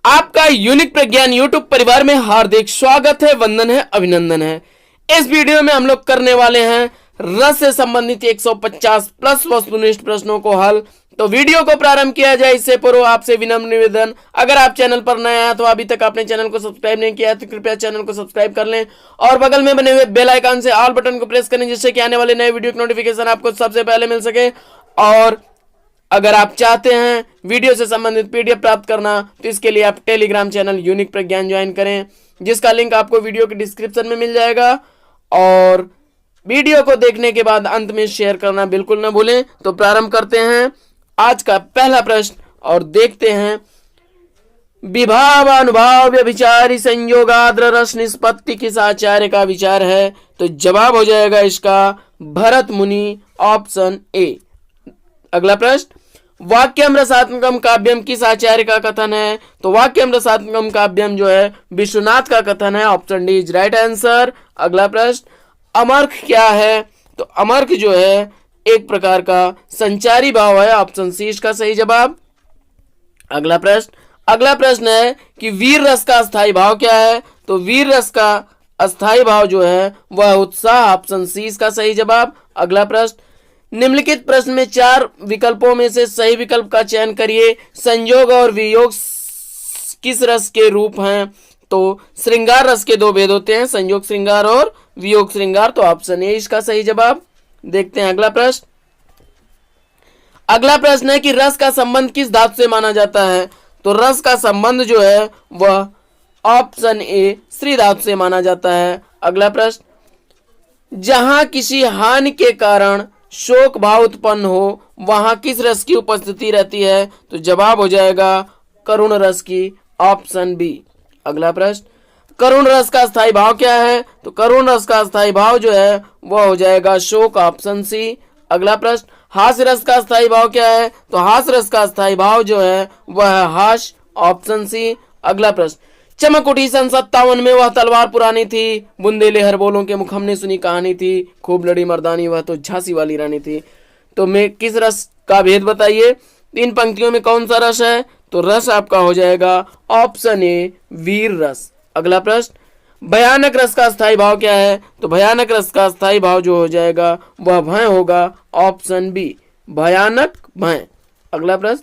आपका यूनिक प्रज्ञान यूट्यूब परिवार में हार्दिक स्वागत है, वंदन है, अभिनंदन है। इस वीडियो में हम लोग करने वाले हैं रस से संबंधित 150 प्लस वस्तुनिष्ठ प्रश्नों को हल। तो वीडियो को प्रारंभ किया जाए इससे पूर्व आपसे विनम्र निवेदन, अगर आप चैनल पर नए हैं तो अभी तक आपने चैनल को सब्सक्राइब नहीं किया है तो कृपया चैनल को सब्सक्राइब कर लें और बगल में बने हुए बेल आइकन से ऑल बटन को प्रेस करें, जिससे कि आने वाले नए वीडियो की नोटिफिकेशन आपको सबसे पहले मिल सके। और अगर आप चाहते हैं वीडियो से संबंधित पीडीएफ प्राप्त करना तो इसके लिए आप टेलीग्राम चैनल यूनिक प्रज्ञान ज्वाइन करें, जिसका लिंक आपको वीडियो के डिस्क्रिप्शन में मिल जाएगा। और वीडियो को देखने के बाद अंत में शेयर करना बिल्कुल न भूलें। तो प्रारंभ करते हैं आज का पहला प्रश्न और देखते हैं। विभाव अनुभाव व्यभिचारी संयोगाद्र रस निष्पत्ति किस आचार्य का विचार है? तो जवाब हो जाएगा इसका भरत मुनि, ऑप्शन ए। अगला प्रश्न, वाक्यम रसात्मकम काव्यम किस आचार्य का कथन है? तो वाक्यम रसात्मकम काव्यम जो है विश्वनाथ का कथन है, option D is right answer. अगला प्रश्न, अमर्ख क्या है? तो अमर्ख जो है एक प्रकार का संचारी भाव है, ऑप्शन सी इसका सही जवाब। अगला प्रश्न है कि वीर रस का अस्थाई भाव क्या है? तो वीर रस का अस्थाई भाव जो है वह उत्साह, ऑप्शन सी इसका सही जवाब। अगला प्रश्न, निम्नलिखित प्रश्न में 4 विकल्पों में से सही विकल्प का चयन करिए। संयोग और वियोग किस रस के रूप हैं? तो श्रृंगार रस के 2 भेद होते हैं, संयोग श्रृंगार और वियोग श्रृंगार, तो ऑप्शन ए इसका सही जवाब। देखते हैं अगला प्रश्न है कि रस का संबंध किस धातु से माना जाता है? तो रस का संबंध जो है वह ऑप्शन ए श्री धातु से माना जाता है। अगला प्रश्न, जहां किसी हानि के कारण शोक भाव उत्पन्न हो वहां किस रस की उपस्थिति रहती है? तो जवाब हो जाएगा करुण रस की, ऑप्शन बी। अगला प्रश्न, करुण रस का स्थायी भाव क्या है? तो करुण रस का स्थायी भाव जो है वह हो जाएगा शोक, ऑप्शन सी। अगला प्रश्न, हास्य रस का स्थायी भाव क्या है? तो हास्य रस का स्थायी भाव जो है वह है हास्य, ऑप्शन सी। अगला प्रश्न, चमक उठी सन 57 में वह तलवार पुरानी थी, बुंदेले हर बोलों के मुख हमने सुनी कहानी थी, खूब लड़ी मर्दानी वह तो झांसी वाली रानी थी। तो मैं किस रस का भेद बताइए? इन पंक्तियों में कौन सा रस है? तो रस आपका हो जाएगा ऑप्शन ए वीर रस। अगला प्रश्न, भयानक रस का स्थायी भाव क्या है? तो भयानक रस का स्थायी भाव जो हो जाएगा वह भय होगा, ऑप्शन बी भयानक भय। अगला प्रश्न,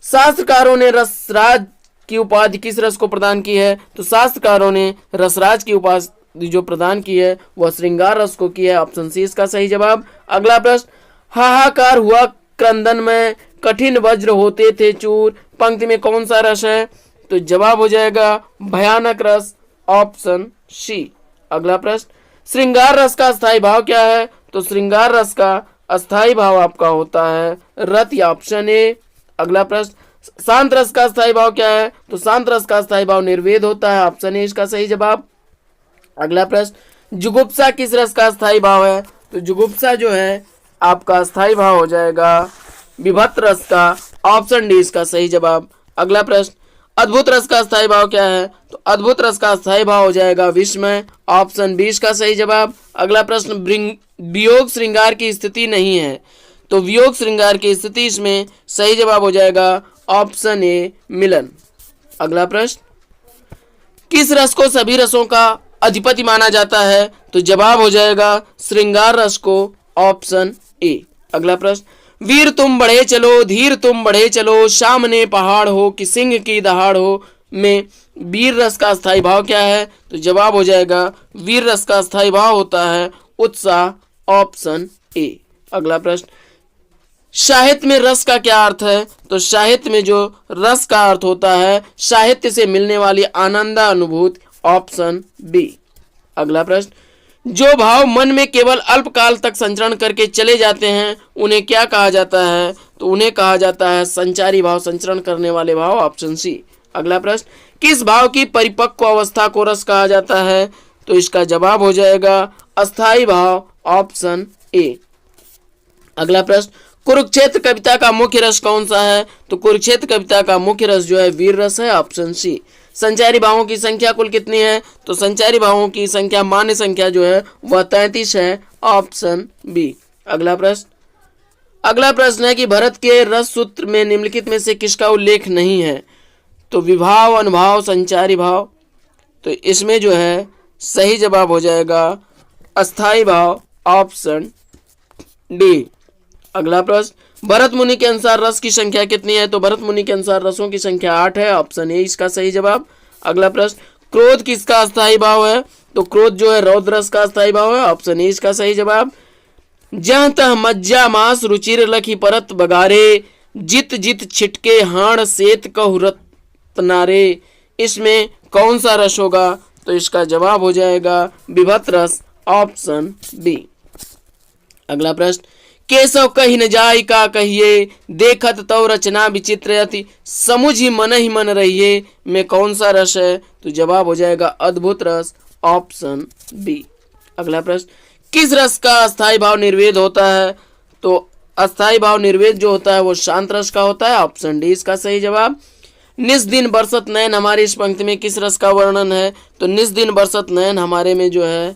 शास्त्रकारों ने रसराज की उपाधि किस रस को प्रदान की है? तो शास्त्रकारों ने रसराज की उपाधि जो प्रदान की है वह श्रृंगार रस को की है, ऑप्शन सी इसका सही जवाब। अगला प्रश्न, हाहाकार हुआ क्रंदन में कठिन वज्र होते थे चूर, पंक्ति में कौन सा रस है? तो जवाब हो जाएगा भयानक रस, ऑप्शन सी। अगला प्रश्न, श्रृंगार रस का अस्थायी भाव क्या है? तो श्रृंगार रस का अस्थायी भाव आपका होता है रत, या ऑप्शन ए। अगला प्रश्न, शांत रस का स्थायी भाव क्या है? तो शांत रस का स्थायी भाव निर्वेद होता है, ऑप्शन ए इसका सही जवाब। अगला प्रश्न, जुगुप्सा किस रस का स्थायी भाव है? तो जुगुप्सा जो है आपका स्थायी भाव हो जाएगा विभक्त रस का, ऑप्शन डी इसका सही जवाब। अगला प्रश्न, अद्भुत रस का स्थायी भाव क्या है? तो अद्भुत रस का स्थायी भाव हो जाएगा विस्मय, ऑप्शन बी इसका सही जवाब। अगला प्रश्न, वियोग श्रृंगार की स्थिति नहीं है, तो वियोग श्रृंगार की स्थिति इसमें सही जवाब हो जाएगा ऑप्शन ए मिलन। अगला प्रश्न, किस रस को सभी रसों का अधिपति माना जाता है? तो जवाब हो जाएगा श्रृंगार रस को, ऑप्शन ए। अगला प्रश्न, वीर तुम बढ़े चलो धीर तुम बढ़े चलो, सामने पहाड़ हो कि सिंह की दहाड़ हो में वीर रस का स्थायी भाव क्या है? तो जवाब हो जाएगा वीर रस का स्थायी भाव होता है उत्साह, ऑप्शन ए। अगला प्रश्न, साहित्य में रस का क्या अर्थ है? तो साहित्य में जो रस का अर्थ होता है साहित्य से मिलने वाली आनंद अनुभूति, ऑप्शन बी। अगला प्रश्न, जो भाव मन में केवल अल्पकाल तक संचरण करके चले जाते हैं उन्हें क्या कहा जाता है? तो उन्हें कहा जाता है संचारी भाव, संचरण करने वाले भाव, ऑप्शन सी। अगला प्रश्न, किस भाव की परिपक्व अवस्था को रस कहा जाता है? तो इसका जवाब हो जाएगा अस्थाई भाव, ऑप्शन ए। अगला प्रश्न, कुरुक्षेत्र कविता का मुख्य रस कौन सा है? तो कुरुक्षेत्र कविता का मुख्य रस जो है वीर रस है, ऑप्शन सी। संचारी भावों की संख्या कुल कितनी है? तो संचारी भावों की संख्या मान्य संख्या जो है वह 33 है, ऑप्शन बी। अगला प्रश्न है कि भरत के रस सूत्र में निम्नलिखित में से किसका उल्लेख नहीं है? तो विभाव, अनुभाव, संचारी भाव। तो इसमें जो है सही जवाब हो जाएगा अस्थाई भाव, ऑप्शन डी। अगला प्रश्न, भरत मुनि के अनुसार रस की संख्या कितनी है? तो भरत मुनि के अनुसार रसों की संख्या 8 है, ऑप्शन ए इसका सही जवाब। अगला प्रश्न, क्रोध किसका अस्थाई भाव है? तो क्रोध जो है रौद्र रस का अस्थाई भाव है, ऑप्शन ए इसका सही जवाब। जह तह मज्जा मांस रुचिर लखी परत बगारे, जित जित छिटके हाण सेत कहु रत्नारे, इसमें कौन सा रस होगा? तो इसका जवाब हो जाएगा विभत रस, ऑप्शन बी। अगला प्रश्न, केशव कही न जाय का कहिए, देखत तो रचना विचित्र अति, समुझी मन ही मन रहिए, में कौन सा रस है? तो जवाब हो जाएगा अद्भुत रस, ऑप्शन बी। अगला प्रश्न, किस रस का अस्थाई भाव निर्वेद होता है? तो अस्थाई भाव निर्वेद जो होता है वो शांत रस का होता है, ऑप्शन डी इसका सही जवाब। निस दिन बरसत नयन हमारी, इस पंक्ति में किस रस का वर्णन है? तो निस दिन बरसत नयन हमारे में जो है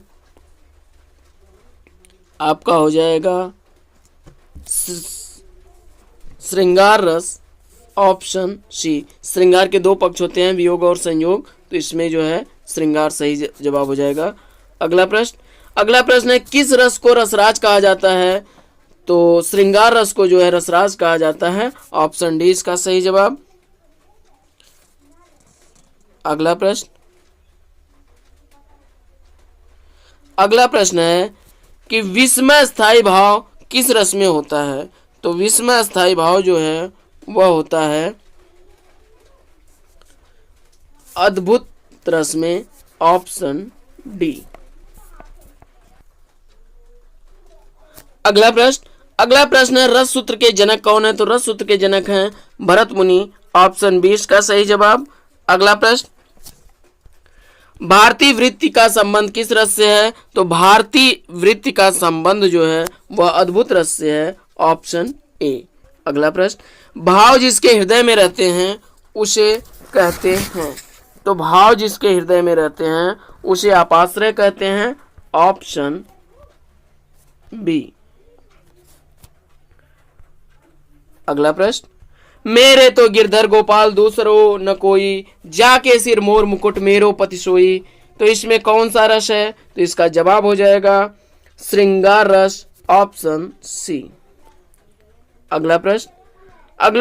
आपका हो जाएगा श्रृंगार रस, ऑप्शन सी। श्रृंगार के दो पक्ष होते हैं, वियोग और संयोग, तो इसमें जो है श्रृंगार सही जवाब हो जाएगा। अगला प्रश्न है, किस रस को रसराज कहा जाता है? तो श्रृंगार रस को जो है रसराज कहा जाता है, ऑप्शन डी इसका सही जवाब। अगला प्रश्न है कि विस्मय स्थायी भाव किस रस में होता है? तो विस्मय स्थायी भाव जो है वह होता है अद्भुत रस में, ऑप्शन डी। अगला प्रश्न है, रस सूत्र के जनक कौन है? तो रस सूत्र के जनक हैं भरत मुनि, ऑप्शन 20 का सही जवाब। अगला प्रश्न, भारतीय वृत्ति का संबंध किस रस से है? तो भारतीय वृत्ति का संबंध जो है वह अद्भुत रस से है, ऑप्शन ए। अगला प्रश्न, भाव जिसके हृदय में रहते हैं उसे कहते हैं? तो भाव जिसके हृदय में रहते हैं उसे आपाश्रय कहते हैं, ऑप्शन बी। अगला प्रश्न, मेरे तो गिरधर गोपाल दूसरो न कोई, जाके सिर मोर मुकुट मेरो पति सोई, तो इसमें कौन सा रस है? तो इसका जवाब हो जाएगा श्रृंगार रस, ऑप्शन सी। अगला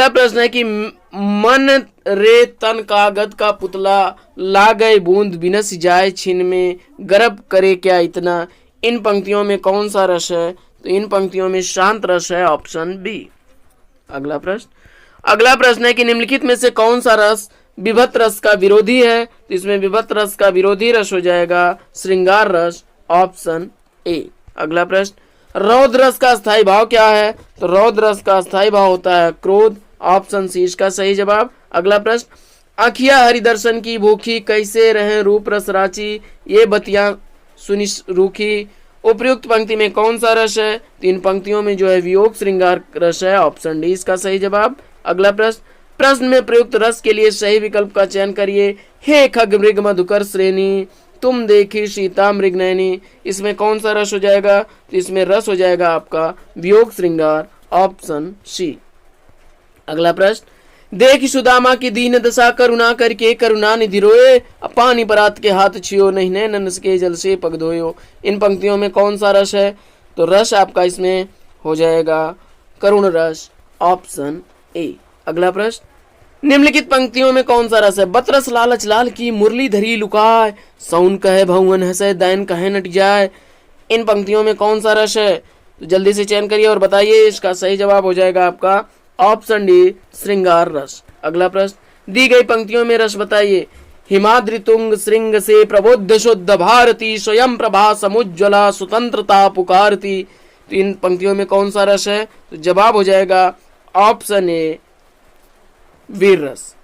प्रश्न है कि मन रे तन कागज का पुतला, ला गए बूंद बिनस जाए छिन में, गर्भ करे क्या इतना, इन पंक्तियों में कौन सा रस है? तो इन पंक्तियों में शांत रस है, ऑप्शन बी। अगला प्रश्न है कि निम्नलिखित में से कौन सा रस विभत रस का विरोधी है? तो इसमें विभत रस का विरोधी रस हो जाएगा श्रृंगार रस, ऑप्शन ए। अगला प्रश्न, रौद्र रस का स्थायी भाव क्या है? तो रौद्र रस का स्थायी भाव होता है क्रोध, ऑप्शन सी इसका सही जवाब। अगला प्रश्न, आखिया हरिदर्शन की भूखी, कैसे रहे रूप रस राची, ये बतियां सुनी रूखी, उपयुक्त पंक्ति में कौन सा रस है? तीन पंक्तियों में जो है वियोग श्रृंगार रस है, ऑप्शन डी इसका सही जवाब। अगला प्रश्न में प्रयुक्त रस के लिए सही विकल्प का चयन करिए। हे खग मृग मधुकर श्रेणी, तुम देखी सीता मृग नैनी, इसमें कौन सा रस हो जाएगा? तो इसमें रस हो जाएगा आपका वियोग श्रृंगार, ऑप्शन सी। अगला प्रश्न, देख सुदामा की दीन दशा, करुणा करके करुणा निधि रोए, पानी परात के हाथ छियो, नहीं नैन के जल से पग धोयो, इन पंक्तियों में कौन सा रस है? तो रस आपका इसमें हो जाएगा करुण रस, ऑप्शन ए। अगला प्रश्न, निम्नलिखित पंक्तियों में कौन सा रस है? बतरस लालच लाल की, मुरली धरी लुकाय, सौन कहे भवन हंसे, दैन कहे नट जाए, इन पंक्तियों में कौन सा रस है? तो जल्दी से चयन करिए और बताइए। इसका सही जवाब हो जाएगा आपका ऑप्शन डी श्रृंगार रस। अगला प्रश्न, दी गई पंक्तियों में रस बताइए। हिमाद्रि तुंग श्रृंग से प्रबुद्ध शुद्ध भारती, स्वयं प्रभा समुज्ज्वला स्वतंत्रता पुकारती, तो इन पंक्तियों में कौन सा रस है? तो जवाब हो जाएगा ऑप्शन ए वीर रस।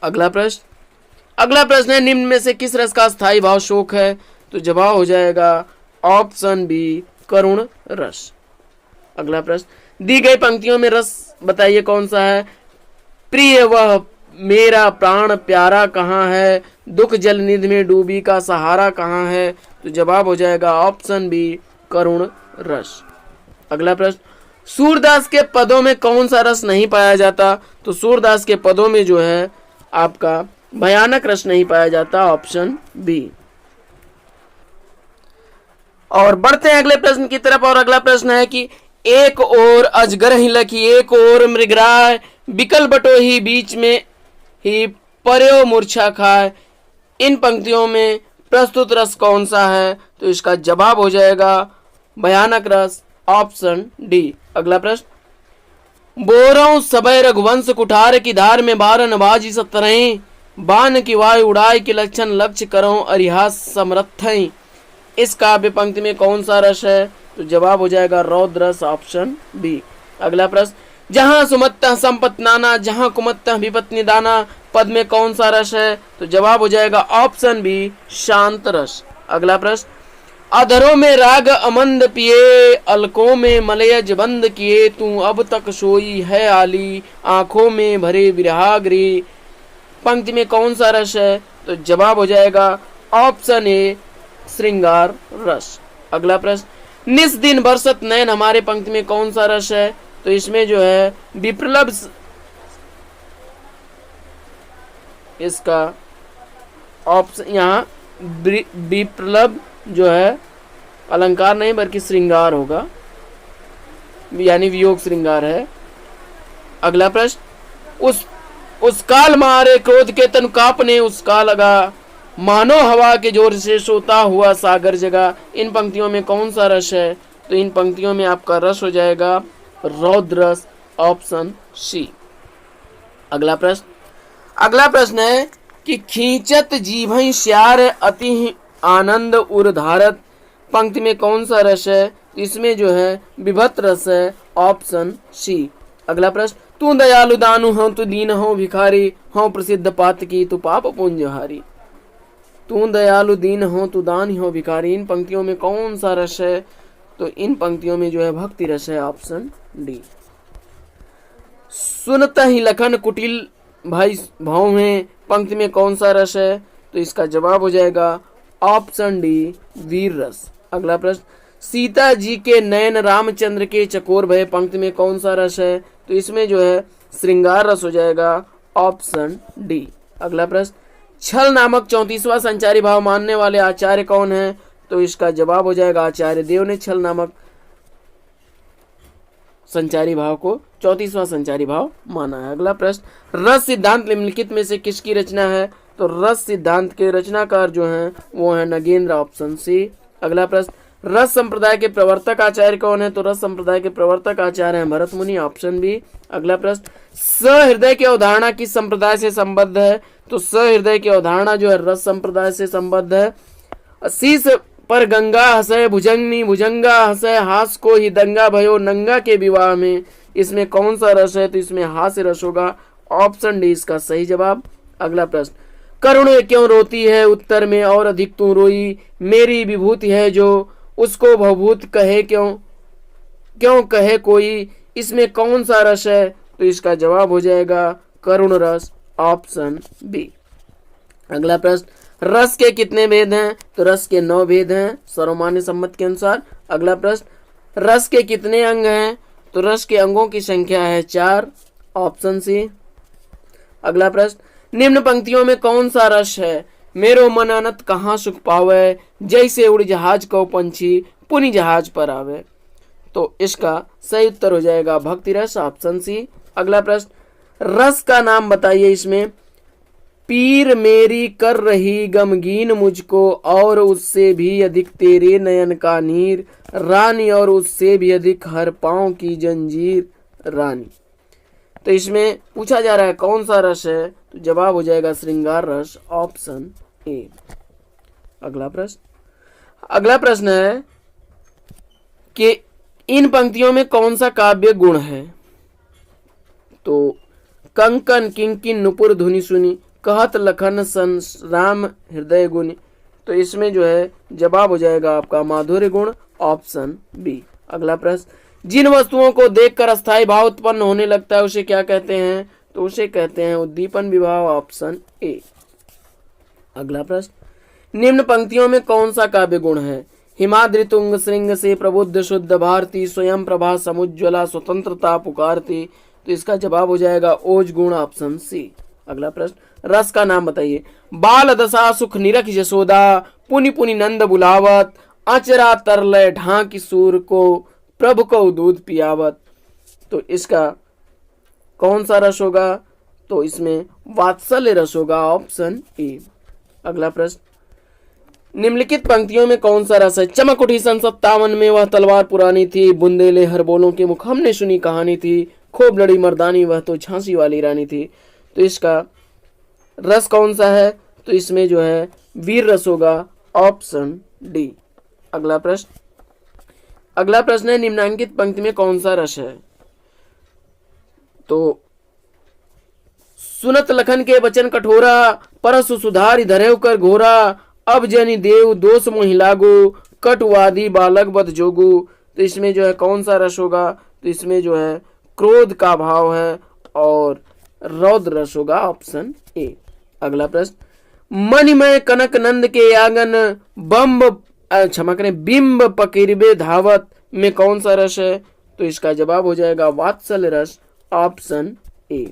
अगला प्रश्न है, निम्न में से किस रस का स्थायी भाव शोक है? तो जवाब हो जाएगा ऑप्शन बी करुण रस। अगला प्रश्न, दी गई पंक्तियों में रस बताइए कौन सा है? प्रिय वह मेरा प्राण प्यारा कहाँ है, दुख जल निधि में डूबी का सहारा कहाँ है, तो जवाब हो जाएगा ऑप्शन बी करुण रस। अगला प्रश्न, सूरदास के पदों में कौन सा रस नहीं पाया जाता? तो सूरदास के पदों में जो है आपका भयानक रस नहीं पाया जाता, ऑप्शन बी। और बढ़ते हैं अगले प्रश्न की तरफ। और अगला प्रश्न है कि एक और अजगर ही लखी, एक और मृगराय, बिकल बटो ही बीच में ही पर्यो मूर्छा खाए। इन पंक्तियों में प्रस्तुत रस कौन सा है? तो इसका जवाब हो जाएगा भयानक रस, ऑप्शन डी। अगला प्रश्न, बोरों सबय रघुवंश कुठार की धार में बारन बाजी सतरहीं, बान की वायु उड़ाई के लक्षण लक्ष्य करो अरिहास समर्थई। इस काव्य पंक्ति में कौन सा रस है? तो जवाब हो जाएगा रौद्र रस, ऑप्शन बी। अगला प्रश्न, जहां सुमत्ता संपत नाना, जहां कुमत्ता विपत निदाना, पद में कौन सा रस है? तो जवाब हो जाएगा ऑप्शन बी, शांत रस। अगला प्रश्न, अधरों में राग अमंद पिए, अलकों में मलयज बंद किए, तू अब तक सोई है आली, आंखों में भरे विरहाग्री। पंक्ति में कौन सा रस है? तो जवाब हो जाएगा ऑप्शन ए, श्रृंगार रस। अगला प्रश्न, निस दिन बरसत नयन हमारे, पंक्ति में कौन सा रस है? तो इसमें जो है विप्रलभ, इसका ऑप्शन यहाँ विप्रलभ जो है अलंकार नहीं बल्कि श्रृंगार होगा, यानी वियोग श्रृंगार है। अगला प्रश्न, उस काल मारे क्रोध के तन कांपने, उसका लगा मानो हवा के जोर से सोता हुआ सागर जगा। इन पंक्तियों में कौन सा रस है? तो इन पंक्तियों में आपका रस हो जाएगा रौद्र रस, ऑप्शन सी। अगला प्रश्न है कि खींचत जीभई श्यार अति आनंद उर्धारत। पंक्ति में कौन सा रस है? इसमें जो है विभत रस है, ऑप्शन सी। अगला प्रश्न, तू दयालु दानु हो, तू दीन हो भिखारी, हो प्रसिद्ध पात की, तू पाप पुंजहारी। तू दयालु दीन हो, तू दानी हो भिखारी। इन पंक्तियों में कौन सा रस है? तो इन पंक्तियों में जो है भक्ति रस है, ऑप्शन डी। सुनता ही लखन कुटिल भाई भाव में, पंक्ति में कौन सा रस है? तो इसका जवाब हो जाएगा ऑप्शन डी, वीर रस। अगला प्रश्न, सीता जी के नयन रामचंद्र के चकोर भय। पंक्ति में कौन सा रस है? तो इसमें जो है श्रृंगार रस हो जाएगा, ऑप्शन डी। अगला प्रश्न, छल नामक 34वां संचारी भाव मानने वाले आचार्य कौन है? तो इसका जवाब हो जाएगा आचार्य देव ने छल नामक संचारी भाव को 34वां संचारी भाव माना है। अगला प्रश्न, रस सिद्धांत निम्नलिखित में से किसकी रचना है? तो रस सिद्धांत के रचनाकार जो हैं वो है नगेंद्र, ऑप्शन सी। अगला प्रश्न, रस संप्रदाय के प्रवर्तक आचार्य कौन है? तो रस संप्रदाय के प्रवर्तक आचार्य हैं भरत मुनि, ऑप्शन बी। अगला प्रश्न, सहृदय की अवधारणा किस संप्रदाय से संबद्ध है? तो सहृदय की अवधारणा जो है रस संप्रदाय से संबद्ध है। शीश पर गंगा हंसे भुजंगनी, भुजंगा हंसे हास को ही दंगा भयो नंगा के विवाह में। इसमें कौन सा रस है? तो इसमें हास्य रस होगा, ऑप्शन डी इसका सही जवाब। अगला प्रश्न, करुण क्यों रोती है? उत्तर में और अधिक तू रोई, मेरी विभूति है जो उसको भवभूत कहे क्यों, क्यों कहे कोई। इसमें कौन सा रस है? तो इसका जवाब हो जाएगा करुण रस, ऑप्शन बी। अगला प्रश्न, रस के कितने भेद हैं? तो रस के 9 भेद हैं सर्वमान्य सम्मत के अनुसार। अगला प्रश्न, रस के कितने अंग हैं? तो रस के अंगों की संख्या है 4, ऑप्शन सी। अगला प्रश्न, निम्न पंक्तियों में कौन सा रस है? मेरो मन अनत कहाँ सुख पावे, जैसे उड़ जहाज को पंछी पुनि जहाज पर आवे। तो इसका सही उत्तर हो जाएगा भक्ति रस, ऑप्शन सी। अगला प्रश्न, रस का नाम बताइए इसमें। पीर मेरी कर रही गमगीन मुझको, और उससे भी अधिक तेरे नयन का नीर, रानी और उससे भी अधिक हर पांव की जंजीर रानी। तो इसमें पूछा जा रहा है कौन सा रस है? तो जवाब हो जाएगा श्रृंगार रस, ऑप्शन ए। अगला प्रश्न है कि इन पंक्तियों में कौन सा काव्य गुण है? तो कंकन किंकिन नुपुर धुनि सुनी, कहत लखन सन राम हृदय गुनि। तो इसमें जो है जवाब हो जाएगा आपका माधुर्य गुण, ऑप्शन बी। अगला प्रश्न, जिन वस्तुओं को देखकर अस्थायी भाव उत्पन्न होने लगता है उसे क्या कहते हैं? तो उसे कहते हैं उद्दीपन विभाव, ऑप्शन ए। अगला प्रश्न, निम्न पंक्तियों में कौन सा काव्य गुण है? हिमाद्रि तुंग श्रृंग से प्रबुद्ध शुद्ध भारती, स्वयं प्रभा समुज्ज्वला स्वतंत्रता पुकारती। तो इसका जवाब हो जाएगा ओज गुण, ऑप्शन सी। अगला प्रश्न, रस का नाम बताइए। बाल दशा सुख निरख यशोदा, पुनि पुनि नंद बुलावत, अचरा तरलय ढांक सूर को, प्रभु को दूध पियावत। तो इसका कौन सा रस होगा? तो इसमें वात्सल्य रस होगा, ऑप्शन ए। अगला प्रश्न, निम्नलिखित पंक्तियों में कौन सा रस है? चमक उठी सन 57 में वह तलवार पुरानी थी, बुंदेले हर बोलों के मुख हमने सुनी कहानी थी, खूब लड़ी मर्दानी वह तो झांसी वाली रानी थी। तो इसका रस कौन सा है? तो इसमें जो है वीर रस होगा, ऑप्शन डी। अगला प्रश्न है, निम्नांकित पंक्ति में कौन सा रस है? तो सुनत लखन के वचन कठोरा, परसु सुधार धरेव कर घोरा, अब जनि देव दोष मोहि लागू, कटुवादी बालक बद जोगू। तो इसमें जो है कौन सा रस होगा? तो इसमें जो है क्रोध का भाव है और रौद्र रस होगा, ऑप्शन ए। अगला प्रश्न, मणिमय कनक नंद के आंगन, बिंब पकिरबे धावत में कौन सा रस है? तो इसका जवाब हो जाएगा वात्सल्य रस, ऑप्शन ए।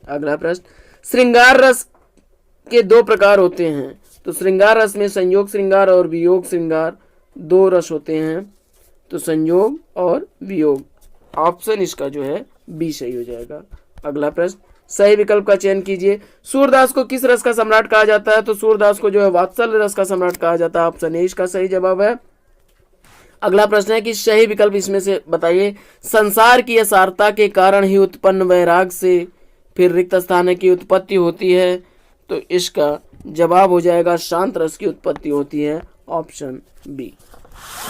अगला प्रश्न, श्रृंगार रस के दो प्रकार होते हैं। तो श्रृंगार रस में संयोग श्रृंगार और वियोग श्रृंगार दो रस होते हैं। तो संयोग और वियोग, ऑप्शन इसका जो है बी सही हो जाएगा। अगला प्रश्न, सही विकल्प का चयन कीजिए। सूरदास को किस रस का सम्राट कहा जाता है? तो सूरदास को जो है वात्सल्य रस का सम्राट कहा जाता है, ऑप्शन ए इसका सही जवाब है। अगला प्रश्न है कि सही विकल्प इसमें से बताइए। संसार की असारता के कारण ही उत्पन्न वैराग से फिर रिक्त स्थान की उत्पत्ति होती है। तो इसका जवाब हो जाएगा शांत रस की उत्पत्ति होती है, ऑप्शन बी।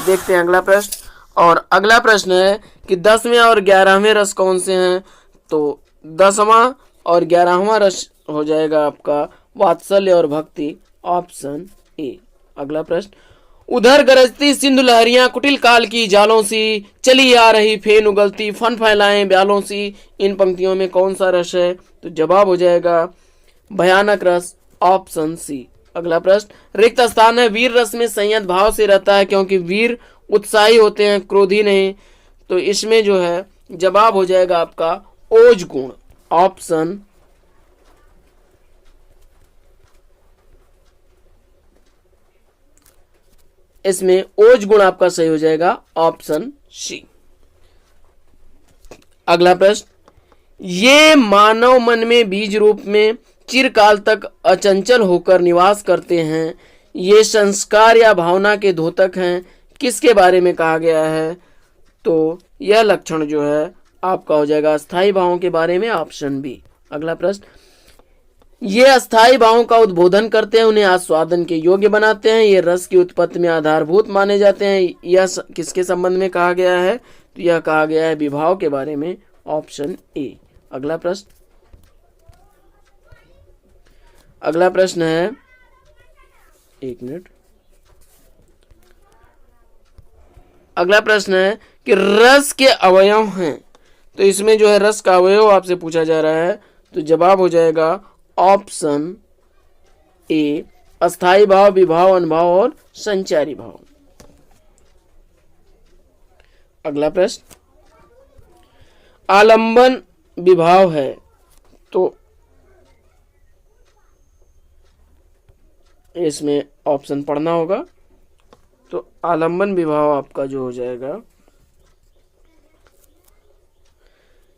देखते हैं अगला प्रश्न। और अगला प्रश्न है कि 10वें और 11वें रस कौन से हैं? तो 10वां और 11वां रस हो जाएगा आपका वात्सल्य और भक्ति, ऑप्शन ए। अगला प्रश्न, उधर गरजती सिंधु लहरियां कुटिल काल की जालों सी, चली आ रही फेन उगलती फन फैलाएं ब्यालों सी। इन पंक्तियों में कौन सा रस है? तो जवाब हो जाएगा भयानक रस, ऑप्शन सी। अगला प्रश्न, रिक्त स्थान है वीर रस में संयत भाव से रहता है क्योंकि वीर उत्साही होते हैं, क्रोधी नहीं। तो इसमें जो है जवाब हो जाएगा आपका ओज गुण, ऑप्शन इसमें ओज गुण आपका सही हो जाएगा, ऑप्शन सी। अगला प्रश्न, ये मानव मन में बीज रूप में चिरकाल तक अचंचल होकर निवास करते हैं, ये संस्कार या भावना के द्योतक हैं, किसके बारे में कहा गया है? तो यह लक्षण जो है आपका हो जाएगा अस्थायी भावों के बारे में, ऑप्शन बी। अगला प्रश्न, ये अस्थायी भावों का उद्बोधन करते हैं, उन्हें आस्वादन के योग्य बनाते हैं, ये रस की उत्पत्ति में आधारभूत माने जाते हैं। यह किसके संबंध में कहा गया है? तो यह कहा गया है विभाव के बारे में, ऑप्शन ए। अगला प्रश्न है, एक मिनट। अगला प्रश्न है कि रस के अवयव हैं। तो इसमें जो है रस का अवयव आपसे पूछा जा रहा है। तो जवाब हो जाएगा ऑप्शन ए, अस्थाई भाव, विभाव, अनुभाव और संचारी भाव। अगला प्रश्न, आलंबन विभाव है। तो इसमें ऑप्शन पढ़ना होगा। तो आलंबन विभाव आपका जो हो जाएगा,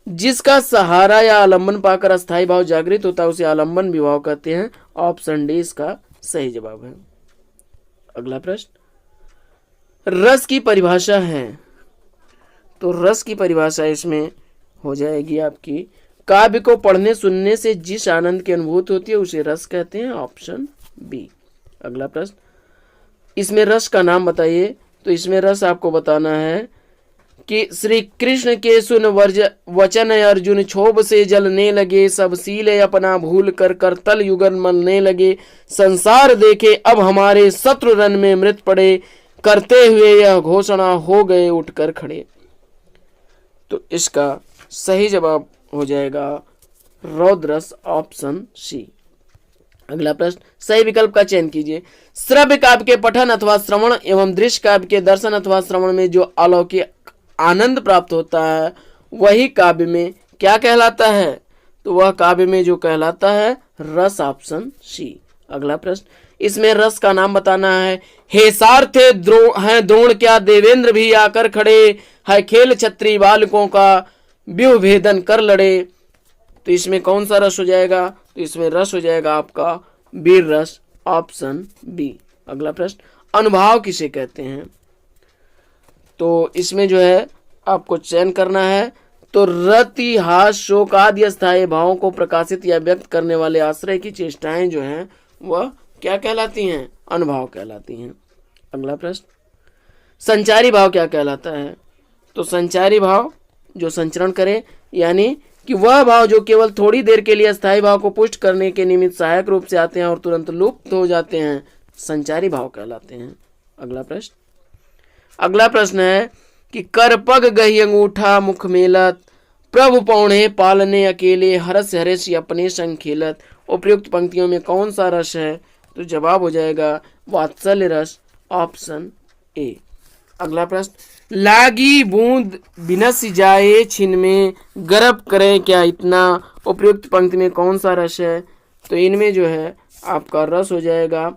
जिसका सहारा या आलंबन पाकर अस्थायी भाव जागृत होता है उसे आलंबन विभाव कहते हैं, ऑप्शन डी इसका सही जवाब है। अगला प्रश्न, रस की परिभाषा है। तो रस की परिभाषा इसमें हो जाएगी आपकी, काव्य को पढ़ने सुनने से जिस आनंद की अनुभूति होती है उसे रस कहते हैं, ऑप्शन बी। अगला प्रश्न, इसमें रस का नाम बताइए। तो इसमें रस आपको बताना है कि श्री कृष्ण के सुन वचन अर्जुन क्षोभ से जलने लगे, सब सील अपना भूल कर करतल युगल मलने लगे, संसार देखे अब हमारे शत्रु रन में मृत पड़े, करते हुए यह घोषणा हो गए उठकर खड़े। तो इसका सही जवाब हो जाएगा रौद्रस, ऑप्शन सी। अगला प्रश्न, सही विकल्प का चयन कीजिए। श्रव्य काव्य के पठन अथवा श्रवण एवं दृश्य काव्य के दर्शन अथवा श्रवण में जो अलौकिक आनंद प्राप्त होता है वही काव्य में क्या कहलाता है? तो वह काव्य में जो कहलाता है रस ऑप्शन सी। अगला प्रश्न, इसमें रस का नाम बताना है। हे सारथे द्रोण क्या देवेंद्र भी आकर खड़े, है खेल क्षत्रिय बालकों का व्यूह भेदन कर लड़े। तो इसमें कौन सा रस हो जाएगा? तो इसमें रस हो जाएगा आपका वीर रस, ऑप्शन बी। अगला प्रश्न, अनुभाव किसे कहते हैं? तो इसमें जो है आपको चयन करना है। तो रति, हास, शोक आदि अस्थायी भावों को प्रकाशित या व्यक्त करने वाले आश्रय की चेष्टाएं जो हैं वह क्या कहलाती हैं? अनुभाव कहलाती हैं। अगला प्रश्न, संचारी भाव क्या कहलाता है? तो संचारी भाव जो संचरण करे, यानी कि वह भाव जो केवल थोड़ी देर के लिए अस्थायी भाव को पुष्ट करने के निमित्त सहायक रूप से आते हैं और तुरंत लुप्त हो जाते हैं, संचारी भाव कहलाते हैं। अगला प्रश्न है कि कर पग गही अंगूठा मुख मेलत, प्रभु पौणे पालने अकेले, हरस हरेश अपने संग खेलत। उपयुक्त पंक्तियों में कौन सा रस है? तो जवाब हो जाएगा वात्सल्य रस, ऑप्शन ए। अगला प्रश्न, लागी बूंद बिनस जाए छिन में, गर्भ करे क्या इतना। उपयुक्त पंक्ति में कौन सा रस है? तो इनमें जो है आपका रस हो जाएगा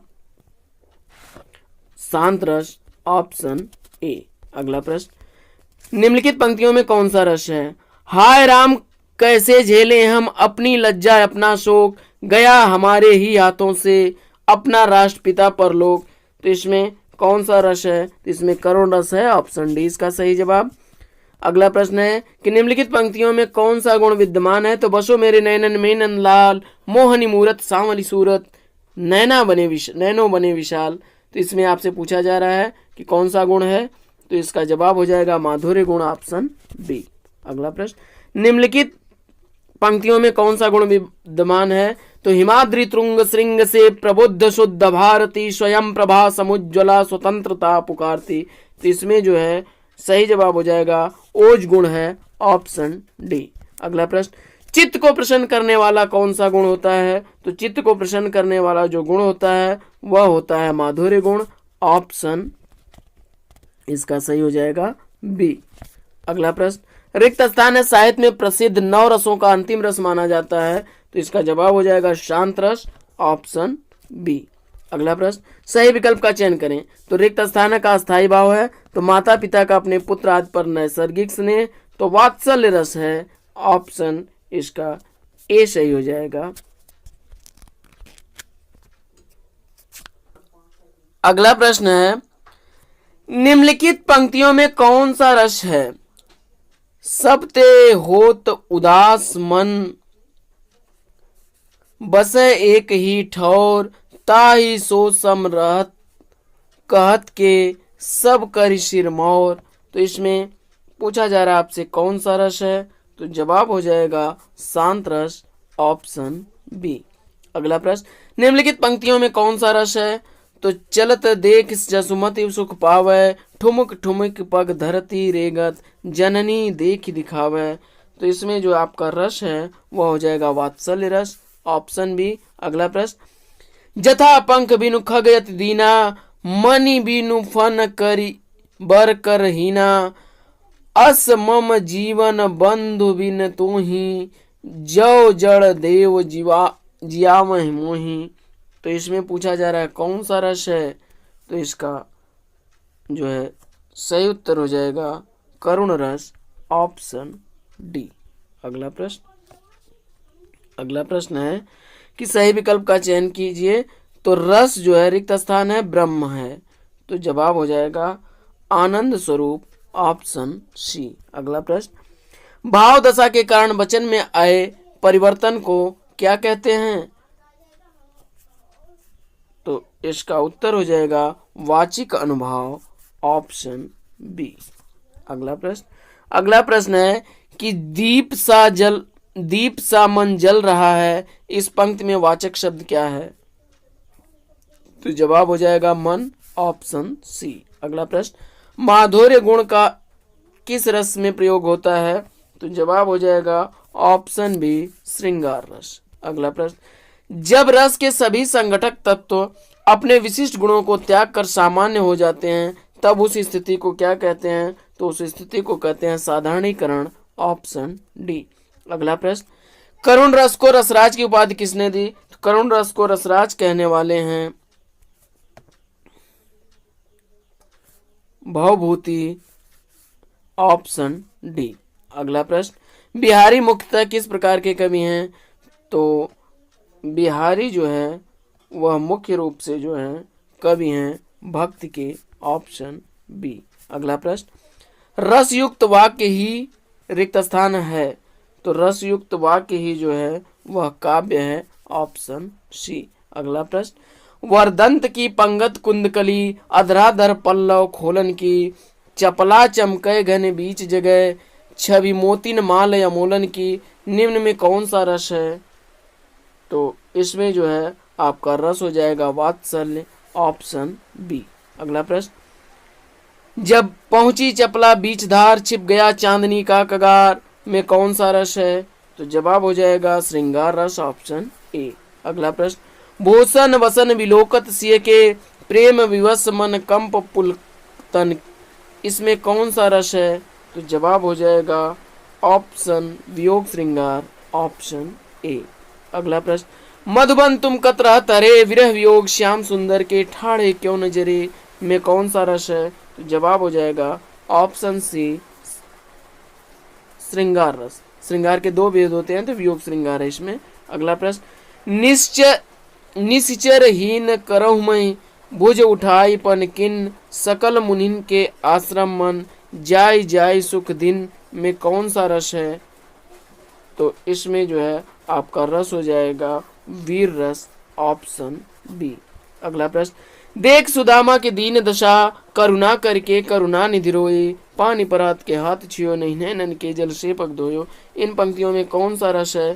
शांत रस, ऑप्शन ए। अगला प्रश्न, निम्नलिखित पंक्तियों में कौन सा रस है? हाय राम कैसे झेले हम अपनी लज्जा अपना शोक, गया हमारे ही हाथों से अपना राष्ट्रपिता परलोक। तो इसमें कौन सा रस है? तो इसमें करुण रस है, ऑप्शन डी इसका सही जवाब। अगला प्रश्न है कि निम्नलिखित पंक्तियों में कौन सा गुण विद्यमान है? तो बसो मेरे नैनन में नंदलाल, मोहनी मूरत सांवली सूरत, नैनो बने विशाल। तो इसमें आपसे पूछा जा रहा है कि कौन सा गुण है? तो इसका जवाब हो जाएगा माधुर्य गुण, ऑप्शन बी। अगला प्रश्न, निम्नलिखित पंक्तियों में कौन सा गुण विद्यमान है? तो हिमाद्रि तुंग श्रृंग से प्रबुद्ध शुद्ध भारती, स्वयं प्रभा समुज्ज्वला स्वतंत्रता पुकारती। तो इसमें जो है सही जवाब हो जाएगा ओज गुण है, ऑप्शन डी। अगला प्रश्न, चित्त को प्रसन्न करने वाला कौन सा गुण होता है? तो चित्त को प्रसन्न करने वाला जो गुण होता है वह होता है माधुर्य गुण, ऑप्शन इसका सही हो जाएगा बी। अगला प्रश्न, रिक्त स्थान है साहित्य में प्रसिद्ध 9 रसों का अंतिम रस माना जाता है। तो इसका जवाब हो जाएगा शांत रस, ऑप्शन बी। अगला प्रश्न, सही विकल्प का चयन करें। तो रिक्त स्थान का अस्थायी भाव है, तो माता पिता का अपने पुत्र आदि पर नैसर्गिक स्नेह, तो वात्सल्य रस है, ऑप्शन इसका ए सही हो जाएगा। अगला प्रश्न है, निम्नलिखित पंक्तियों में कौन सा रस है? सब ते होत उदास मन, बसे एक ही ठौर, ताही सो सम रहत, कहत के सब कर सिर मोर। तो इसमें पूछा जा रहा है आपसे कौन सा रस है? तो जवाब हो जाएगा शांत रस, ऑप्शन बी। अगला प्रश्न, निम्नलिखित पंक्तियों में कौन सा रस है? तो चलत देख जसुमति सुख पावे, ठुमक ठुमक पग धरती रेगत, जननी देख दिखावे। तो इसमें जो आपका रस है वह हो जाएगा वात्सल्य रस, ऑप्शन बी। अगला प्रश्न, जथा पंख बिनु खगयत दीना, मणि बिनु फन करी बर कर हीना, अस मम जीवन बंधु बिन तोही, जौ जड़ देव जियावह मोही। तो इसमें पूछा जा रहा है कौन सा रस है? तो इसका जो है सही उत्तर हो जाएगा करुण रस, ऑप्शन डी। अगला प्रश्न है कि सही विकल्प का चयन कीजिए। तो रस जो है रिक्त स्थान है ब्रह्म है, तो जवाब हो जाएगा आनंद स्वरूप, ऑप्शन सी। अगला प्रश्न, भाव दशा के कारण वचन में आए परिवर्तन को क्या कहते हैं? तो इसका उत्तर हो जाएगा वाचिक अनुभाव, ऑप्शन बी। अगला प्रश्न है कि दीप सा मन जल रहा है, इस पंक्ति में वाचक शब्द क्या है? तो जवाब हो जाएगा मन, ऑप्शन सी। अगला प्रश्न, माधुर्य गुण का किस रस में प्रयोग होता है? तो जवाब हो जाएगा ऑप्शन बी, श्रृंगार रस। अगला प्रश्न, जब रस के सभी संघटक तत्व अपने विशिष्ट गुणों को त्याग कर सामान्य हो जाते हैं तब उस स्थिति को क्या कहते हैं? तो उस स्थिति को कहते हैं साधारणीकरण, ऑप्शन डी। अगला प्रश्न, करुण रस को रसराज की उपाधि किसने दी? तो करुण रस को रसराज कहने वाले हैं। Bhavabhuti, option D. अगला प्रश्न, बिहारी मुख्यतः किस प्रकार के कवि हैं? तो बिहारी जो है वह मुख्य रूप से जो है कवि हैं भक्ति के, ऑप्शन बी। अगला प्रश्न, रसयुक्त वाक्य ही रिक्त स्थान है, तो रसयुक्त वाक्य ही जो है वह काव्य है, ऑप्शन सी। अगला प्रश्न, वरदंत की पंगत कुंदकली, अधराधर पल्लव खोलन की, चपला चमकय घन बीच जगह, छवि मोतिन माल अमोलन की, निम्न में कौन सा रस है? तो इसमें जो है आपका रस हो जाएगा वात्सल्य, ऑप्शन बी। अगला प्रश्न, जब पहुंची चपला बीच धार, छिप गया चांदनी का कगार, में कौन सा रस है? तो जवाब हो जाएगा श्रृंगार रस, ऑप्शन ए। अगला प्रश्न, भूषण वसन विलोकत सिय के, प्रेम विवश मन कंप पुलतन, इसमें कौन सा रस है? तो जवाब हो जाएगा ऑप्शन वियोग श्रृंगार, ऑप्शन ए। अगला प्रश्न, मधुबन तुम कत रहत रे, विरह वियोग श्याम सुंदर के, ठाड़े क्यों नजरे, में कौन सा रस है? तो जवाब हो जाएगा ऑप्शन सी श्रृंगार रस। श्रृंगार के दो भेद होते हैं, तो वियोग श्रृंगार है इसमें। अगला प्रश्न, निश्चर हीन करहु मैं, भुज उठाई पन किन, सकल मुनिन के आश्रम मन, जाय जाय सुख दिन, में कौन सा रस है? तो इसमें जो है आपका रस हो जाएगा वीर रस, ऑप्शन बी। अगला प्रश्न, देख सुदामा के दीन दशा, करुणा करके करुणा निधि रोई, पानी परात के हाथ छियो नहीं, नैनन के जल से पग धोयो, इन पंक्तियों में कौन सा रस है?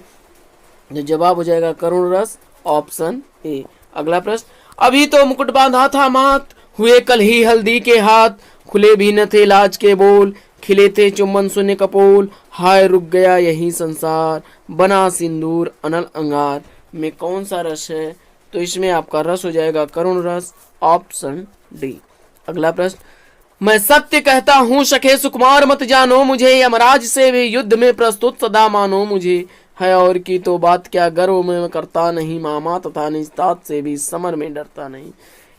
तो जवाब हो जाएगा करुण रस, ऑप्शन ए। अगला प्रश्न, अभी तो मुकुट बांधा था मात, हुए कल ही हल्दी के हाथ, खुले भी न थे लाज के बोल, खिले थे चुम्बन सुने कपोल, हाय रुक गया यही संसार, बना सिंदूर अनल अंगार, में कौन सा रस है? तो इसमें आपका रस हो जाएगा करुण रस, ऑप्शन डी। अगला प्रश्न, मैं सत्य कहता हूँ सखे सुकुमार मत जानो मुझे, यमराज से भी युद्ध में प्रस्तुत सदा मानो मुझे, है और की तो बात क्या गर्व में करता नहीं, मामा तथा निस्तात से भी समर में डरता नहीं,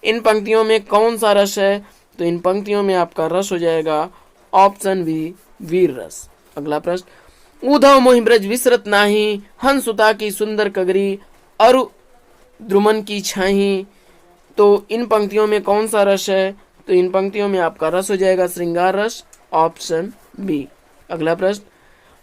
इन पंक्तियों में कौन सा रस है? तो इन पंक्तियों में आपका रस हो जाएगा ऑप्शन बी वीर रस। अगला प्रश्न, उधव मोहि ब्रज विसरत नाही, हंसुता की सुंदर कगरी, अरु द्रुमन की छाही, तो इन पंक्तियों में कौन सा रस है? तो इन पंक्तियों में आपका रस हो जाएगा श्रृंगार रस, ऑप्शन बी। अगला प्रश्न,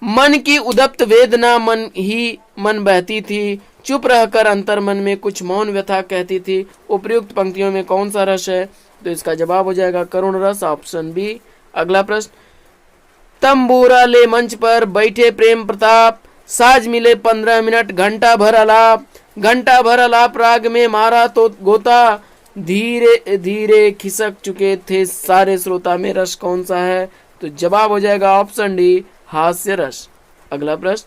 मन की उदप्त वेदना मन ही मन बहती थी, चुप रहकर अंतर मन में कुछ मौन व्यथा कहती थी, उपर्युक्त पंक्तियों में कौन सा रस है? तो इसका जवाब हो जाएगा करुण रस, ऑप्शन बी। अगला प्रश्न, तंबूरा ले मंच पर बैठे प्रेम प्रताप, साज मिले 15 मिनट घंटा भर अलाप राग में मारा तो गोता, धीरे धीरे खिसक चुके थे सारे श्रोता, में रस कौन सा है? तो जवाब हो जाएगा ऑप्शन डी हास्य रस। अगला प्रश्न,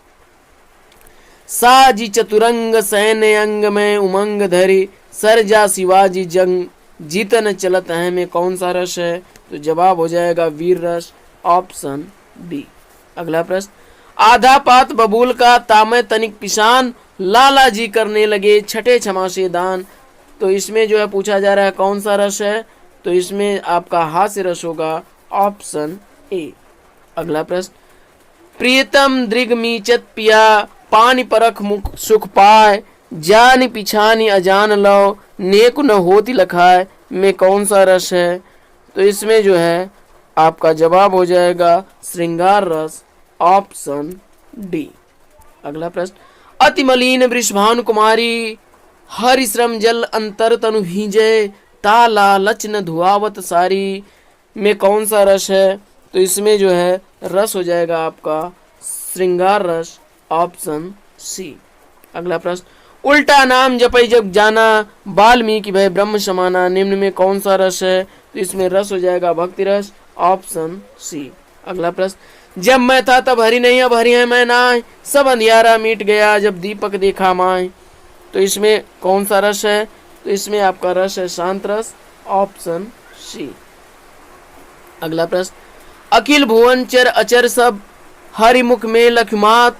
साजी चतुरंग सैन्य अंग में उमंग धरी, सरजा शिवाजी जंग जीतन चलत है, में कौन सा रस है? तो जवाब हो जाएगा वीर रस, ऑप्शन बी। अगला प्रश्न, आधा पात बबूल का तामे तनिक पिशान, लाला जी करने लगे छठे क्षमा से दान, तो इसमें जो है पूछा जा रहा है कौन सा रस है? तो इसमें आपका हास्य रस होगा, ऑप्शन ए। अगला प्रश्न, प्रियतम दृग मीचत पिया, पानी परख मुख सुख पाए, जान पिछानी अजान लो, नेक न होती लखाए, में कौन सा रस है? तो इसमें जो है आपका जवाब हो जाएगा श्रृंगार रस, ऑप्शन डी। अगला प्रश्न, अति मलिन वृषभानु कुमारी, हरिश्रम जल अंतर तनु भींजे, ताला लचन धुआवत सारी, में कौन सा रस है? तो इसमें जो है रस हो जाएगा आपका श्रृंगार रस, ऑप्शन सी। अगला प्रश्न, उल्टा नाम जपै जग जाना, वाल्मीकि भय ब्रह्म समाना, निम्न में कौन सा रस है? तो इसमें रस हो जाएगा भक्ति रस, ऑप्शन सी। अगला प्रश्न, जब मैं था तब हरि नहीं अब हरि है मैं नाय, सब अंधियारा मिट गया जब दीपक देखा माय, तो इसमें कौन सा रस है? तो इसमें आपका रस है शांत रस, ऑप्शन सी। अगला प्रश्न, अखिल भुवन चर अचर सब, हरिमुख में लखमात,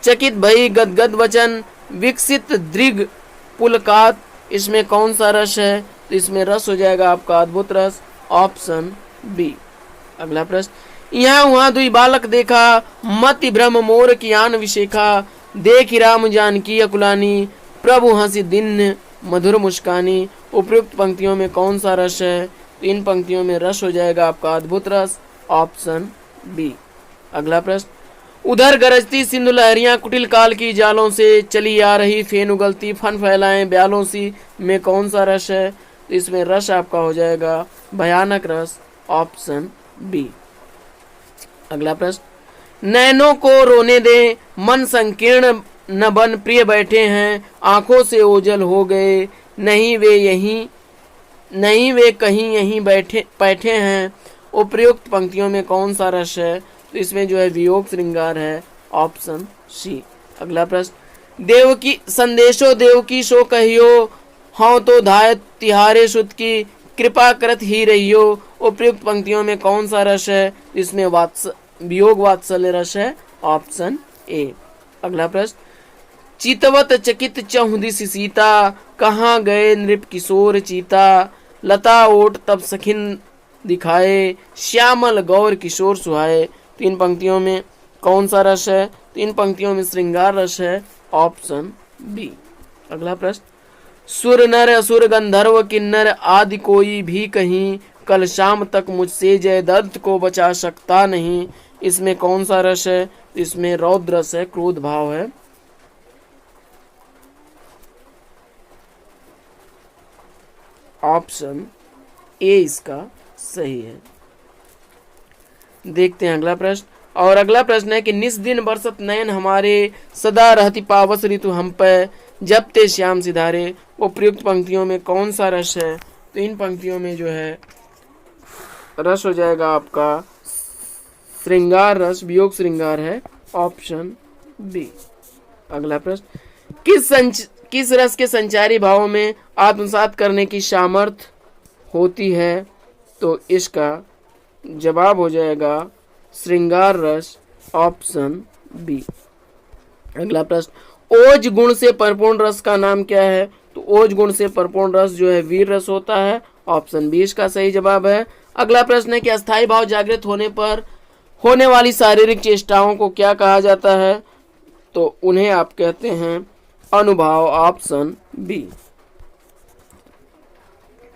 चकित भई गदगद वचन, विकसित दृग पुलकात, इसमें कौन सा रस है? तो इसमें रस हो जाएगा आपका अद्भुत रस, ऑप्शन बी। अगला प्रश्न, यहाँ वहाँ दुई बालक देखा, मति भ्रम मोर की आन विशेखा, देखी राम जानकी अकुलानी, प्रभु हंसी दिन मधुर मुस्कानी। उपयुक्त पंक्तियों में कौन सा रस है? तो इन पंक्तियों में रस हो जाएगा आपका अद्भुत रस, ऑप्शन बी। अगला प्रश्न, उधर गरजती सिंधु लहरियां कुटिल काल की जालों से, चली आ रही फेन उगलती फन फैलाएं ब्यालों सी, में कौन सा रस है? तो इसमें रस आपका हो जाएगा भयानक रस, ऑप्शन बी। अगला प्रश्न, नैनों को रोने दे मन संकीर्ण न बन प्रिय बैठे हैं, आंखों से ओझल हो गए, नहीं वे कहीं यहीं बैठे हैं। उपयुक्त पंक्तियों में कौन सा रस है? तो इसमें जो है वियोग श्रृंगार है, ऑप्शन सी। अगला प्रश्न, देवकी संदेशो देवकी सो कहियो, हाँ तो धाय तिहारे सुत की, कृपा करत ही रहियो। उपयुक्त पंक्तियों में कौन सा रस है? इसमें वियोग वात्सल्य रस है, ऑप्शन ए। अगला प्रश्न, चितवत चकित चहुदिस सीता, कहाँ गए नृप किशोर चीता, लता ओट तब सखिन दिखाए, श्यामल गौर किशोर सुहाए। तीन पंक्तियों में कौन सा रस है? तीन पंक्तियों में श्रृंगार रस है, ऑप्शन बी। अगला प्रश्न, सुर नर असुर गंधर्व किन्नर आदि कोई भी कहीं, कल शाम तक मुझसे जय दर्द को बचा सकता नहीं। इसमें कौन सा रस है? इसमें रौद्र रस है, क्रोध भाव है, ऑप्शन ए इसका सही है। देखते हैं अगला प्रश्न। और अगला प्रश्न है कि निस दिन बरसत नयन हमारे, सदा रहती पावस ऋतु हम पे, जब ते श्याम सिधारे। उपयुक्त पंक्तियों में कौन सा रस है? तो इन पंक्तियों में जो है रस हो जाएगा आपका श्रृंगार रस, वियोग श्रृंगार है, ऑप्शन बी। अगला प्रश्न, किस रस के संचारी भावों में आत्मसात करने की सामर्थ्य होती है? तो इसका जवाब हो जाएगा श्रृंगार रस, ऑप्शन बी। अगला प्रश्न, ओज गुण से परिपूर्ण रस का नाम क्या है? तो ओज गुण से परिपूर्ण रस जो है वीर रस होता है, ऑप्शन बी इसका सही जवाब है। अगला प्रश्न है कि अस्थायी भाव जागृत होने पर होने वाली शारीरिक चेष्टाओं को क्या कहा जाता है? तो उन्हें आप कहते हैं अनुभाव, ऑप्शन बी।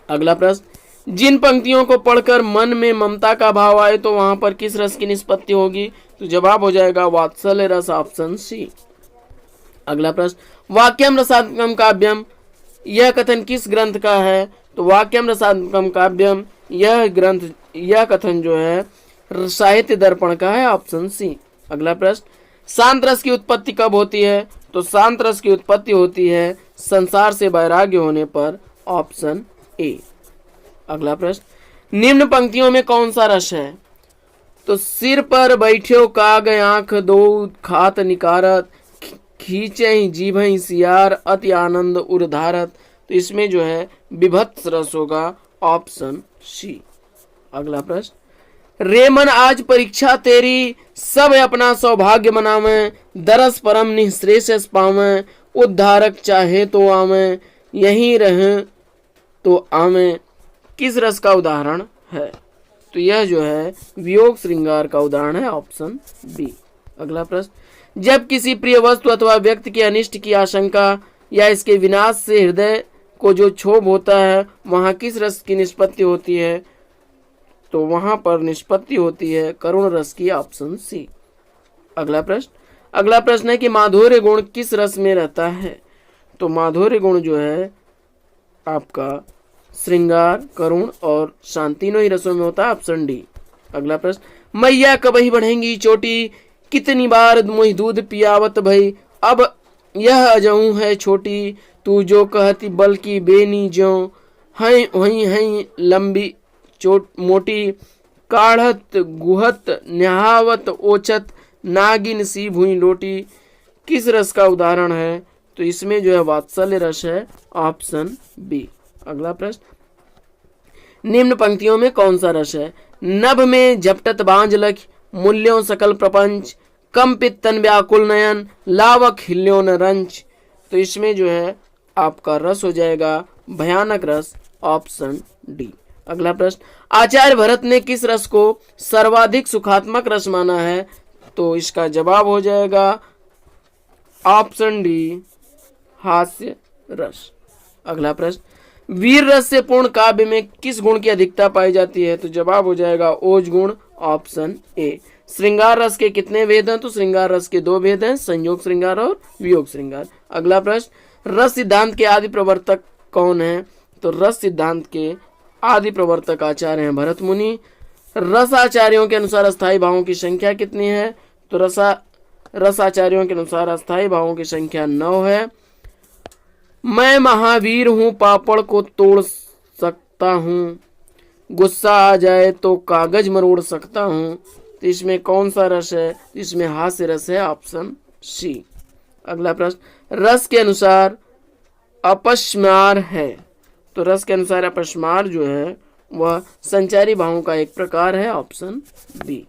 अगला प्रश्न, जिन पंक्तियों को पढ़कर मन में ममता का भाव आए तो वहां पर किस रस की निष्पत्ति होगी? तो जवाब हो जाएगा वात्सल्य रस, ऑप्शन सी। अगला प्रश्न, वाक्यम रसात्मकम काव्यम, यह कथन किस ग्रंथ का है? तो वाक्यम रसात्मकम काव्यम, यह कथन जो है साहित्य दर्पण का है, ऑप्शन सी। अगला प्रश्न, शांत रस की उत्पत्ति कब होती है? तो शांत रस की उत्पत्ति होती है संसार से वैराग्य होने पर, ऑप्शन ए। अगला प्रश्न, निम्न पंक्तियों में कौन सा रस है? तो सिर पर बैठ्यो काग आंख दो खात निकारत, खींचे जीभ सियार अति आनंद उर्धारत। तो इसमें जो है विभत्स रस होगा, ऑप्शन सी। अगला प्रश्न, रेमन आज परीक्षा तेरी, सब अपना सौभाग्य मनावे, दरस परम निःश्रेषस पावे, उद्धारक चाहे तो आवे, यहीं रहे तो आवे। किस रस का उदाहरण है? तो यह जो है वियोग श्रृंगार का उदाहरण है, ऑप्शन बी। अगला प्रश्न, जब किसी प्रिय वस्तु अथवा व्यक्ति के अनिष्ट की आशंका या इसके विनाश से हृदय को जो क्षोभ होता है, वहां किस रस की निष्पत्ति होती है? तो वहां पर निष्पत्ति होती है करुण रस की, ऑप्शन सी। अगला प्रश्न है कि माधुर्य गुण किस रस में रहता है? तो माधुर्य गुण जो है आपका श्रृंगार, करुण और शांति तीनों ही रसों में होता है, ऑप्शन डी। अगला प्रश्न, मैया कब ही बढ़ेंगी चोटी, कितनी बार मुझ दूध पियावत भई, अब यह अजऊ है छोटी, तू जो कहती बल्कि बेनी ज्यों, हैं वहीं हैं लंबी चोट मोटी, काढ़त गुहत न्याहावत ओछत, नागिन सी भुई लोटी। किस रस का उदाहरण है? तो इसमें जो है वात्सल्य रस है, ऑप्शन बी। अगला प्रश्न, निम्न पंक्तियों में कौन सा रस है? नभ में झपटत बांझ लख, मूल्यों सकल प्रपंच, कम पित्तन व्याकुल नयन, लावक हिल्यो न रंच। तो इसमें जो है आपका रस हो जाएगा भयानक रस, ऑप्शन डी। अगला प्रश्न, आचार्य भरत ने किस रस को सर्वाधिक सुखात्मक रस माना है? तो इसका जवाब हो जाएगा ऑप्शन डी, हास्य रस। अगला प्रश्न, वीर रस से पूर्ण काव्य में किस गुण की अधिकता पाई जाती है? तो जवाब हो जाएगा ओज गुण, ऑप्शन ए। श्रृंगार रस के कितने भेद हैं? तो श्रृंगार रस के 2 भेद हैं, संयोग श्रृंगार और वियोग श्रृंगार। अगला प्रश्न, रस सिद्धांत के आदि प्रवर्तक कौन है? तो रस सिद्धांत के आदि प्रवर्तक आचार्य हैं भरत मुनि। रस आचार्यों के अनुसार अस्थायी भावों की संख्या कितनी है? तो रस आचार्यों के अनुसार अस्थायी भावों की संख्या 9 है। मैं महावीर हूं, पापड़ को तोड़ सकता हूं, गुस्सा आ जाए तो कागज मरोड़ सकता हूं। तो इसमें कौन सा रस है? इसमें हास्य रस है, ऑप्शन सी। अगला प्रश्न, रस के अनुसार अपस्मार है। तो रस के अनुसार अपस्मार जो है वह संचारी भावों का एक प्रकार है, ऑप्शन बी।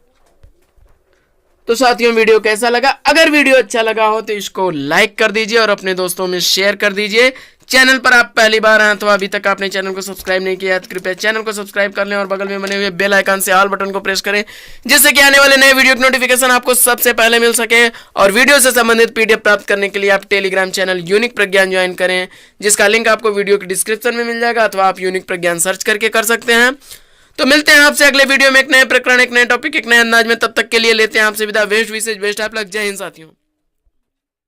तो साथियों, वीडियो कैसा लगा? अगर वीडियो अच्छा लगा हो तो इसको लाइक कर दीजिए और अपने दोस्तों में शेयर कर दीजिए। चैनल पर आप पहली बार हैं तो अभी तक आपने चैनल को सब्सक्राइब नहीं किया है तो कृपया चैनल को सब्सक्राइब कर लें और बगल में बने हुए बेल आइकन से ऑल बटन को प्रेस करें, जिससे कि आने वाले नए वीडियो की नोटिफिकेशन आपको सबसे पहले मिल सके। और वीडियो से संबंधित पीडीएफ प्राप्त करने के लिए आप टेलीग्राम चैनल यूनिक प्रज्ञान ज्वाइन करें, जिसका लिंक आपको वीडियो की डिस्क्रिप्शन में मिल जाएगा, अथवा आप यूनिक प्रज्ञान सर्च करके कर सकते हैं। तो मिलते हैं आपसे अगले वीडियो में एक नए प्रकरण, एक नए टॉपिक, एक नए अंदाज में। तब तक के लिए लेते हैं आपसे विदा। बेस्ट विशेष बेस्ट आप लग। जय हिंद साथियों।